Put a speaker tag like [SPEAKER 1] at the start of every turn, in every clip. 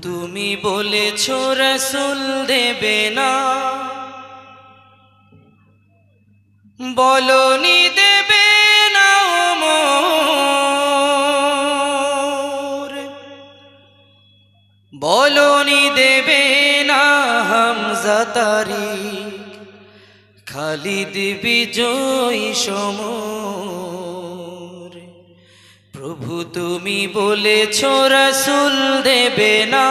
[SPEAKER 1] তুমি বলেছো রাসূল দেবে না, বলনি দেবে না ওমর, বলনি দেবে না হামজা তারিক, খালিদ বিজয়ী সমর। প্রভু তুমি বলেছো রাসূল দেবে না,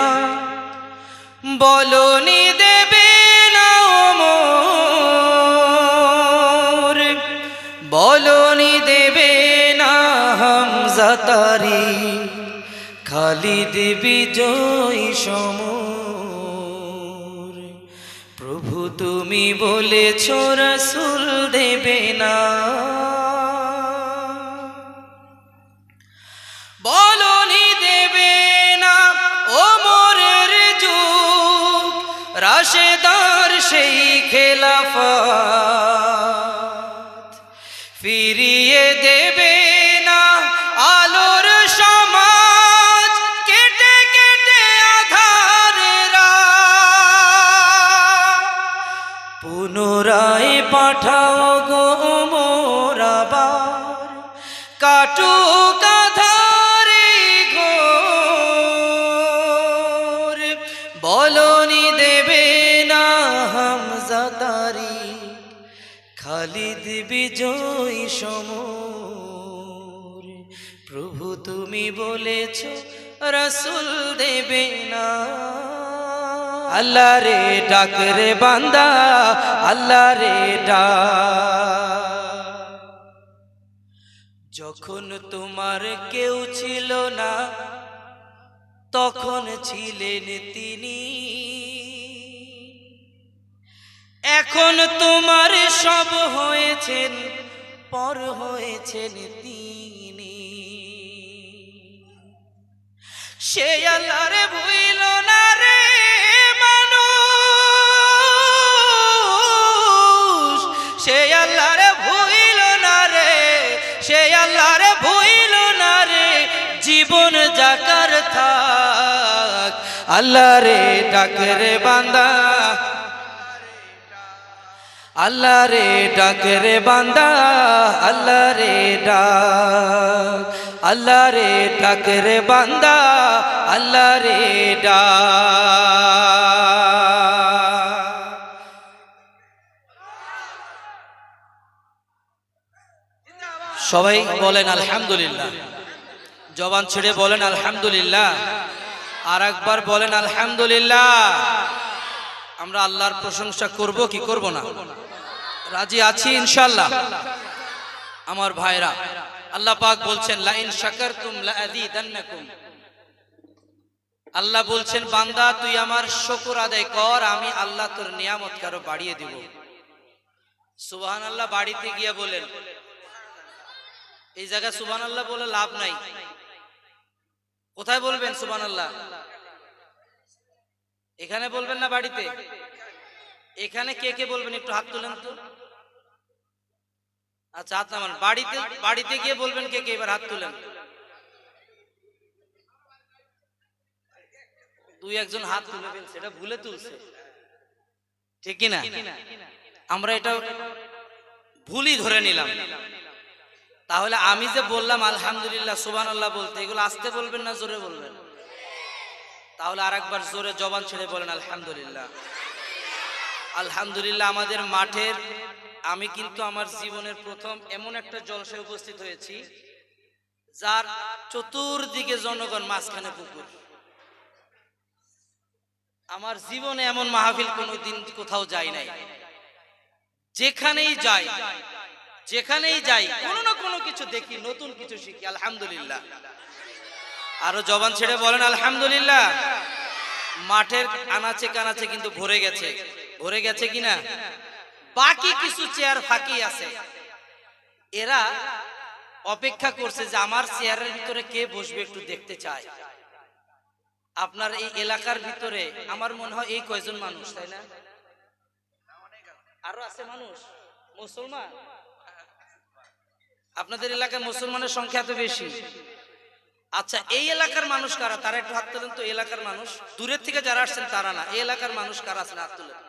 [SPEAKER 1] বলনি দেবে না ওমর, বলনি দেবে না হামজা তারিক, খালিদ বিজয়ী সমর। প্রভু তুমি বলেছো রাসূল দেবে না, বলনি দেবে না ওমরের যুগ, রাশেদার সেই খেলাফত, ফিরিয়ে দেবে না আলোর সমাজ, কেটে কেটে আঁধারের রাত। পুনরায় পাঠাও গো ওমর আবার, কাটুক আঁধারে ঘোর, বলনি দেবে না হামজা তারিক, খালিদ বিজয়ী সমর। প্রভু তুমি বলেছো রাসূল দেবে না। আল্লাহ রে ডাক রে বান্দা, আল্লাহ রে ডাক। যখন তোমার কেউ ছিল না তখন ছিলেন তিনি, এখন তোমার সব হয়েছেন, পর হয়েছেন তিনি। সে আল্লাহরে ভুইল না রে মানুষ, সে আল্লাহরে ভুইল না রে, সে আল্লাহরে ভুইল না রে, জীবন যাকার থাক। আল্লাহ রে ডাক রে বান্দা, আল্লাহ রে ডাক রে বান্দা, আল্লাহ রে ডাক, আল্লাহ রে ডাক রে বান্দা, আল্লাহ রে ডাক। সবাই বলেন আলহামদুলিল্লাহ, জবান ছেড়ে বলেন আলহামদুলিল্লাহ, আর একবার বলেন আলহামদুলিল্লাহ। আমরা আল্লাহর প্রশংসা করব কি করব না? রাজি আছি ইনশাআল্লাহ। আমার ভাইরা, আল্লাহ পাক বলছেন লা ইন শাকারতুম লা আযীদান্নাকুম। আল্লাহ বলছেন বান্দা তুই আমার শুকর আদায় কর, আমি আল্লাহ তোর নিয়ামত আরো বাড়িয়ে দিব। সুবহানাল্লাহ। বাড়িতে গিয়ে বলেন, এই জায়গায় সুবহানাল্লাহ বলে লাভ নাই। কোথায় বলবেন সুবহানাল্লাহ? এখানে বলবেন না বাড়িতে? এখানে কে কে বলবেন একটু হাত তোলেন তো। আচ্ছা হাত নামান। বাড়িতে, বাড়িতে গিয়ে বলবেন কে কে? এবার হাত তুলেন। দুই একজন হাত তুলে ফেলছে, এটা ভুলে তুলছে, ঠিক কিনা? আমরা এটা ভুলই ধরে নিলাম। তাহলে আমি যে বললাম আলহামদুলিল্লাহ সুবহানাল্লাহ বলতে, এগুলো আস্তে বলবেন না জোরে বলবেন? তাহলে আরেকবার জোরে জবান ছেড়ে বলেন আলহামদুলিল্লাহ। আলহামদুলিল্লাহ। আমাদের মাঠের, আমি কিন্তু আমার জীবনের প্রথম এমন একটা জলসায় উপস্থিত হয়েছি যার চতুর্দিকে জনগণ, মাঝখানে পুকুর। আমার জীবনে এমন মাহফিল কোনোদিন কোথাও যাই নাই। যেখানেই যাই, যেখানেই যাই কোনো না কোনো কিছু দেখি, নতুন কিছু শিখি। আলহামদুলিল্লাহ। আরো জবান ছেড়ে বলেন আলহামদুলিল্লাহ। মাঠের আনাচে কানাচে কিন্তু ভরে গেছে, ভরে গেছে কিনা? বাকি কিছু চেয়ার ফাঁকি আছে। এরা অপেক্ষা করছে যে আমার চেয়ারের ভিতরে কে বসবে, একটু দেখতে চায়। আপনার এই এলাকার ভিতরে আমার মনে হয় এই কয়জন মানুষ, তাই না? আরো আছে মানুষ মুসলমান? আপনাদের এলাকায় মুসলমানের সংখ্যা এত বেশি, আচ্ছা, এই এলাকার মানুষ কারা? তারা একটু হাত তোলেন তো। এলাকার মানুষ, দূরের থেকে যারা আসছেন তারা না, এই এলাকার মানুষ কারা আছেন হাত তোলেন।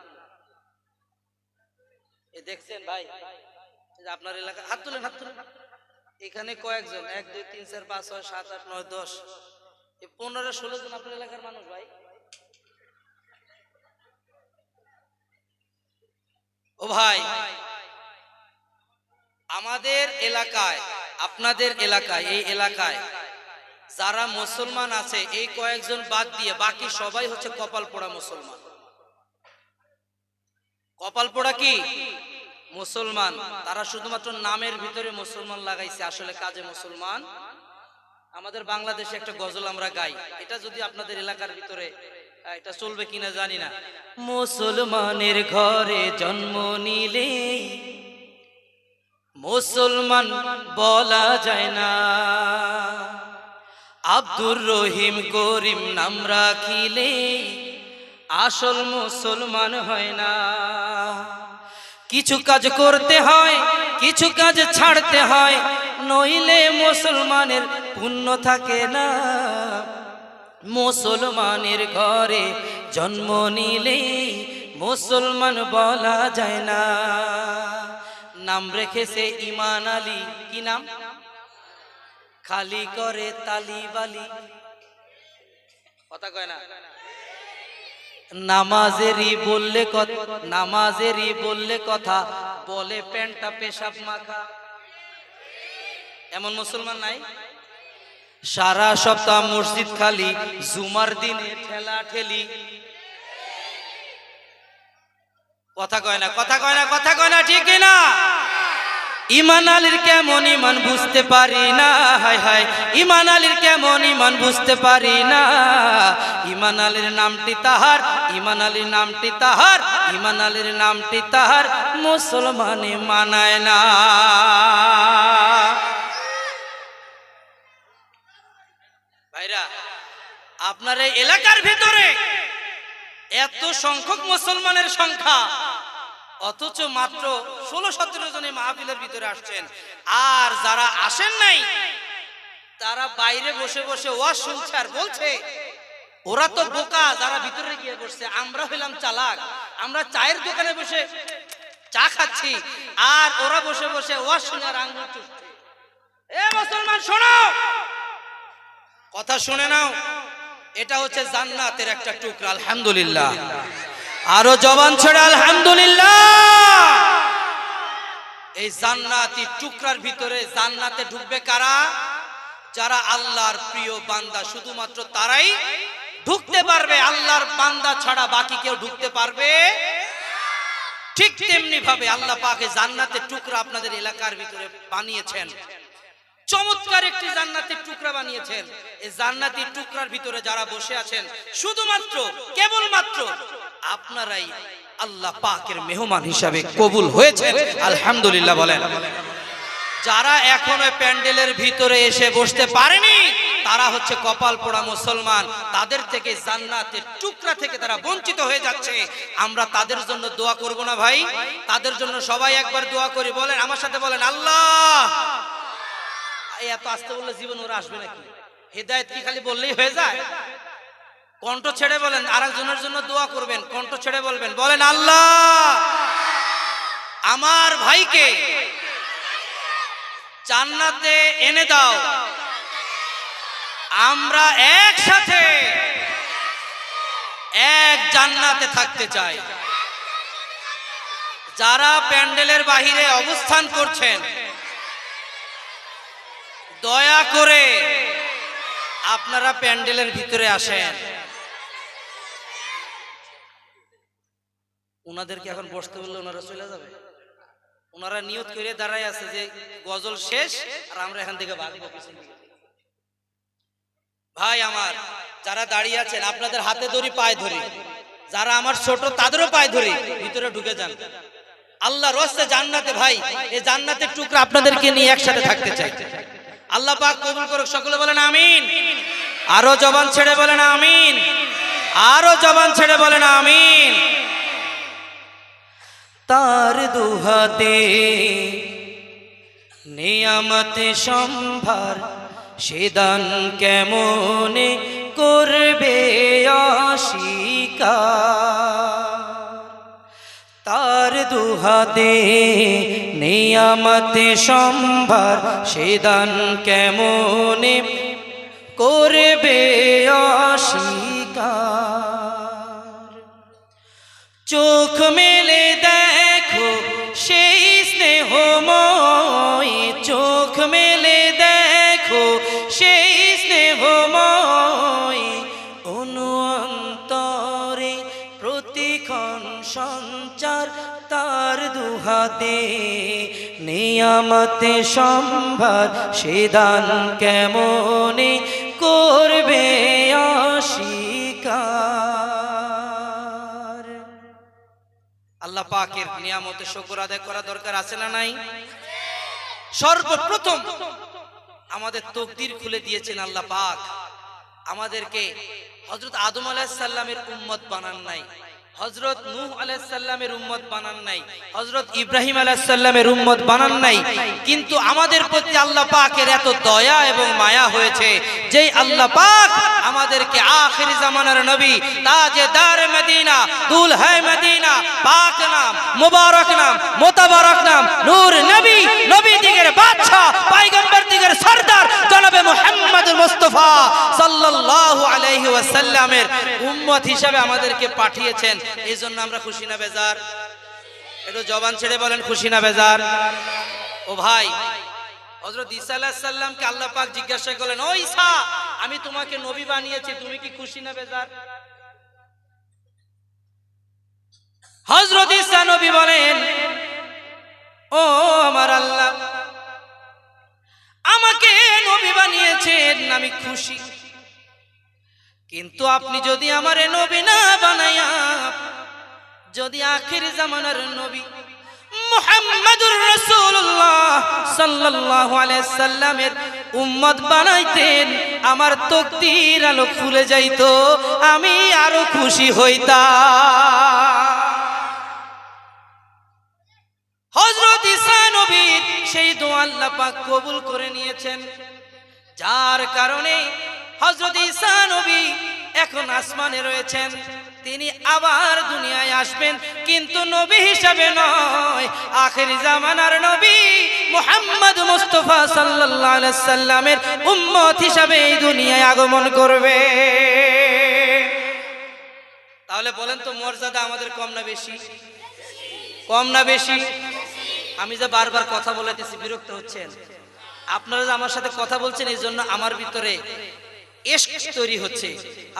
[SPEAKER 1] এই দেখছেন ভাই, আপনার এলাকা, হাত তোলেন, হাত তোলেন। এখানে কয়েকজন? 1 2 3 4 5 6 7 8 9 10, এই 15 16 জন আপনার এলাকার মানুষ ভাই। ও ভাই, আমাদের এলাকায়, আপনাদের এলাকায়, এই এলাকায় যারা মুসলমান আছে এই কয়েকজন বাদ দিয়ে বাকি সবাই হচ্ছে কপাল পোড়া মুসলমান। কপাল পোড়া কি মুসলমান। তারা শুধুমাত্র নামের ভিতরে মুসলমান লাগাইছে, আসলে কাজে মুসলমান। আমাদের বাংলাদেশে একটা গজল আমরা গাই, এটা যদি আপনাদের এলাকার ভিতরে এটা চলবে কিনা জানি না। মুসলমানের ঘরে জন্ম নিলে মুসলমান বলা যায় না, আব্দুর রহিম করিম নাম রাখিলে আসল মুসলমান হয় না। কিছু কাজ করতে হয়, কিছু কাজ ছাড়তে হয়, নইলে মুসলমানের পুণ্য থাকে না। মুসলমানের ঘরে জন্ম নিলে মুসলমান বলা যায় না। নাম রেখেছে ইমান আলী। কি নাম? খালি করে তালিবালি, কথা কয় না। নামাজেরই বললে কথা, নামাজেরই বললে কথা, বলে প্যান্টটা পেশাব মাখা। এমন মুসলমান নাই? সারা সপ্তাহ মসজিদ খালি, জুমার দিনে ঠেলা ঠেলি। কথা কয় না, কথা কয় না, কথা কয় না, ঠিক না? ইমান আলীর কেমন ইমান বুঝতে পারি না, হায় হায়, ইমান আলীর কেমন ইমান বুঝতে পারি না। ইমান আলীর নামটি তাহার, ইমান আলীর নামটি তাহার, ইমান আলীর নামটি তাহার, মুসলমানে মানায় না। ভাইরা, আপনার এই এলাকার ভিতরে এত সংখ্যক মুসলমানের সংখ্যা, অথচ মাত্র 16-17 জনে মাহফিলের ভিতরে আসছেন। আর যারা আসেন নাই তারা বাইরে বসে বসে ওয়াজ শুনছে আর বলছে ওরা তো বোকা, যারা ভিতরে গিয়ে বসছে। আমরা হইলাম চালাক, আমরা চায়ের দোকানে বসে চা খাচ্ছি আর ওরা বসে বসে ওয়াজ শুনে আর আঙ্গুল চুষছে। এ মুসলমান শোনো, কথা শুনে নাও, এটা হচ্ছে জান্নাতের একটা টুকরা। আলহামদুলিল্লাহ, আরো জবান ছেড়ে আলহামদুলিল্লাহ। এই জান্নাতি টুকরার ভিতরে জান্নাতে ঢুকবে কারা? যারা আল্লাহর প্রিয় বান্দা, শুধুমাত্র তারাই ঢুকতে পারবে। আল্লাহর বান্দা ছাড়া বাকি কেউ ঢুকতে পারবে। ঠিক তেমনি ভাবে আল্লাহ পাক জান্নাতের টুকরা আপনাদের এলাকার ভিতরে বানিয়েছেন। চমৎকার একটি জান্নাতের টুকরা বানিয়েছেন। এই জান্নাতের টুকরার ভিতরে যারা বসে আছেন, শুধুমাত্র কেবলমাত্র আপনারাই আল্লাহ পাকের মেহমান হিসাবে কবুল হয়েছেন। আলহামদুলিল্লাহ বলেন। যারা এখনো প্যান্ডেলের ভিতরে এসে বসতে পারেনি তারা হচ্ছে কপাল পোড়া মুসলমান। তাদের থেকে জান্নাতের টুকরা থেকে তারা বঞ্চিত হয়ে যাচ্ছে। আমরা তাদের জন্য দোয়া করব না ভাই? তাদের জন্য সবাই একবার দোয়া করি। বলেন আমার সাথে, বলেন আল্লাহ। এত আস্তে বললে জীবন ওরা আসবে নাকি? হেদায়েত কি খালি বললেই হয়ে যায়? কণ্ঠ ছেড়ে বলেন, আরেকজনের জন্য দোয়া করবেন, কণ্ঠ ছেড়ে বলবেন, বলেন আল্লাহ আমার ভাইকে জান্নাতে এনে দাও, আমরা একসাথে এক জান্নাতে থাকতে চাই। যারা প্যান্ডেলের বাহিরে অবস্থান করছেন, দয়া করে আপনারা প্যান্ডেলের ভিতরে আসেন। ওনাদেরকে এখন বসতে বললে ওনারা চলে যাবে। ওনারা নিয়ত করে দাঁড়ায় আছে যে গজল শেষ আর আমরা এখান থেকে ভাগবো। ভাই আমার, যারা দাঁড়িয়ে আছেন আপনাদের হাতে ধরি, পায়ে ধরি। যারা আমার ছোট তাদেরও পায়ে ধরি, ভিতরে ঢুকে যান। আল্লাহর রাস্তায় জান্নাতে ভাই, এই জান্নাতের টুকরা আপনাদেরকে নিয়ে একসাথে থাকতে চাই। আল্লাহ পাক কবুল করুক। সকলে বলেন আমিন। আরো জবান ছেড়ে বলেন আমিন। আরো জবান ছেড়ে বলেন আমিন। তার দুহাতে নিয়ামতে সম্ভার, সে দান কেমনে করবে অস্বীকার। তার দুহাতে নিয়ামতে সম্ভার, সে দান কেমনে করবে অস্বীকার। চোখ মেলে দেখো সেই স্নেহময়, চোখ মেলে দেখো সেই স্নেহময়, অনু অন্তরে প্রতিক্ষণ সঞ্চার। তার দুহাতে নিয়ামতে সম্ভার, সে দান কেমনে করবে অস্বীকার। আল্লাহ পাকের নিয়ামতে শুকর আদায় করা দরকার আছে না নাই? সর্বপ্রথম আমাদের তকদির খুলে দিয়েছেন আল্লাহ পাক। আমাদেরকে হযরত আদম আলাইহিস সালামের উম্মত বানান নাই, হযরত নূহ আলাইহিস সালামের উম্মত বানান নাই, হযরত ইব্রাহিম আলাইহিস সালামের উম্মত বানান নাই। কিন্তু আমাদের প্রতি আল্লাহ পাকের এত দয়া এবং মায়া হয়েছে, যেই আল্লাহ পাক আমাদেরকে আখির জামানার নবী, তাজদার মদিনা, দুলহা মদিনা, পাক নাম, মুবারক নাম, মুতাবারক নাম, নূর নবী, নবী দিগের বাদশা, পয়গম্বর দিগের সরদার জনাবে মুহাম্মদুর মুস্তাফা সাল্লাল্লাহু আলাইহি ওয়াসাল্লামের উম্মত হিসেবে আমাদেরকে পাঠিয়েছেন। এই জন্য আমরা খুশি না বেজার? একটু জবান ছেড়ে বলেন খুশি না বেজার? ও ভাই, হযরত ঈসা আলাইহিস সালামকে আল্লাহ পাক জিজ্ঞাসা করলেন, ও ঈসা, আমি তোমাকে নবী বানিয়েছি, তুমি কি খুশি না বেজার? হযরত ঈসা নবী বলেন, ও আমার আল্লাহ, আমাকে নবী বানিয়েছেন, আমি খুশি। কিন্তু আপনি যদি আমারে নবী না বানায়া, যদি আখির জামানার নবী মুহাম্মদুর রাসূলুল্লাহ সাল্লাল্লাহু আলাইহি সাল্লামের উম্মত বানাইতেন, আমার তকদীর আলো খুলে যাইতো, আমি আরো খুশি হইতাম। হযরত ঈসা নবীর সেই দোয়া আল্লাহ পাক কবুল করে নিয়েছেন, যার কারণে হযরত ঈসা নবী এখন আসমানে রয়েছেন। তিনি আবার দুনিয়ায় আসবেন, কিন্তু নবী হিসাবে নয়, আখির জামানার নবী মুহাম্মদ মুস্তাফা সাল্লাল্লাহু আলাইহি সাল্লামের উম্মত হিসাবে এই দুনিয়ায় আগমন করবে। তাহলে বলেন তো, মর্যাদা আমাদের কম না বেশি? কম না বেশি? আমি যে বারবার কথা বলাতেছি, বিরক্ত হচ্ছেন? আপনারা যে আমার সাথে কথা বলছেন, এই জন্য আমার ভিতরে ইশক তৈরি হচ্ছে।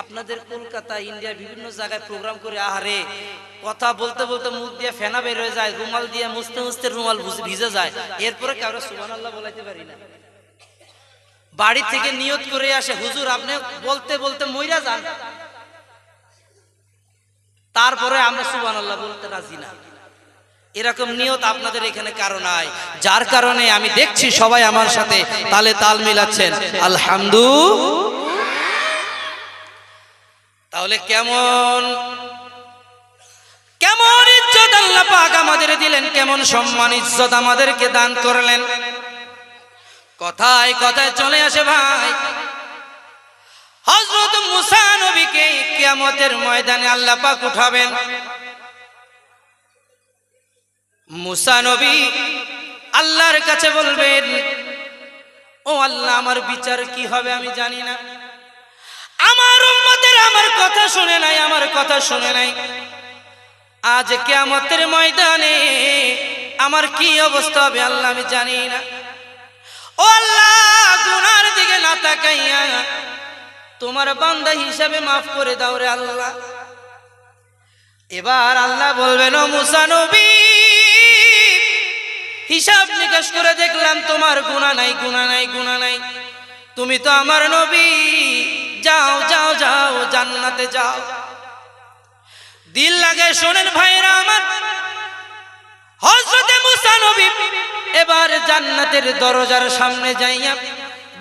[SPEAKER 1] আপনাদের কলকাতা, ইন্ডিয়া বিভিন্ন জায়গায় প্রোগ্রাম করে, আহারে কথা বলতে বলতে মুখ দিয়ে ফেনা বের হয়ে যায়, রুমাল দিয়ে মুছতে মুছতে রুমাল ভিজে যায়, এরপরে কারো সুবহানাল্লাহ বলাইতে পারি না। বাড়ি থেকে নিয়ত করে আসে, হুজুর আপনি বলতে বলতে মইরা যান, তারপরে আমরা সুবহানাল্লাহ বলতে রাজি না। এরকম নিয়ত আপনাদের এখানে কারো নাই, যার কারণে আমি দেখছি সবাই আমার সাথে তালে তাল মিলাচ্ছেন, আলহামদুলিল্লাহ। তাহলে কেমন কেমন ইজ্জত আল্লাহ পাক আমাদের দিলেন, কেমন সম্মান ইজ্জত আমাদেরকে দান করলেন। কথায় কথায় চলে আসে ভাই, হযরত মুসা নবীকে কিয়ামতের ময়দানে আল্লাহ পাক উঠাবেন। মুসা নবী আল্লাহর কাছে বলবেন, ও আল্লাহ, আমার বিচার কি হবে আমি জানি না, আমার উম্মতের আমার কথা শুনে নাই, আমার কথা শুনে নাই, আজ কিয়ামতের ময়দানে আমার কি অবস্থা হবে আল্লাহ আমি জানি না। ও আল্লাহ, গুনার দিকে না তাকাইয়া তোমার বান্দা হিসাবে মাফ করে দাও রে আল্লাহ। এবার আল্লাহ বলবেন, ও মুসা নবী, হিসাব নিকাশ করে দেখলাম তোমার গুনাহ নাই, গুনাহ নাই, গুনাহ নাই, তুমি তো আমার নবী, যাও যাও যাও, জান্নাতে যাও। দিল লাগে শোনেন ভাইরা আমার, হযরত মুসা নবী এবার জান্নাতের দরজার সামনে যাইয়া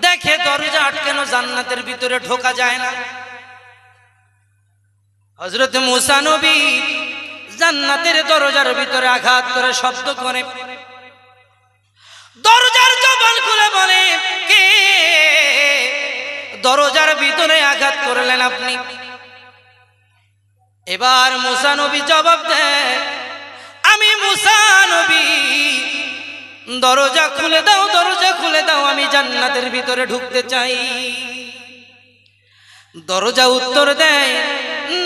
[SPEAKER 1] দেখে দরজা আটকানো, জান্নাতের ভিতরে ঢোকা যায় না। হযরত মুসা নবী জান্নাতের দরজার ভিতরে আঘাত করে শব্দ করে, দরজার জবান খুলে বলে, কে দরজার ভিতরে আঘাত করলেন আপনি। এবার মুসা নবী জবাব দেয়, আমি মুসা নবী, দরজা খুলে দাও, দরজা খুলে দাও, আমি জান্নাতের ভিতরে ঢুকতে চাই। দরজা উত্তর দেয়,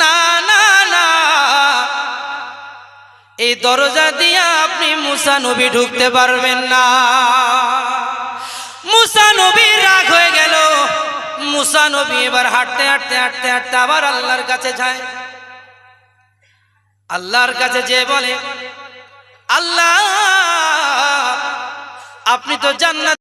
[SPEAKER 1] না না না, এই দরজা দিয়ে আপনি মুসা নবী ঢুকতে পারবেন না। মুসা নবী রাগ হয়ে গেল। মুসা নবী এবার হাঁটতে হাঁটতে হাঁটতে হাঁটতে আবার আল্লাহর কাছে যায়। আল্লাহর কাছে যেয়ে বলে, আল্লাহ, আপনি তো জান্নাত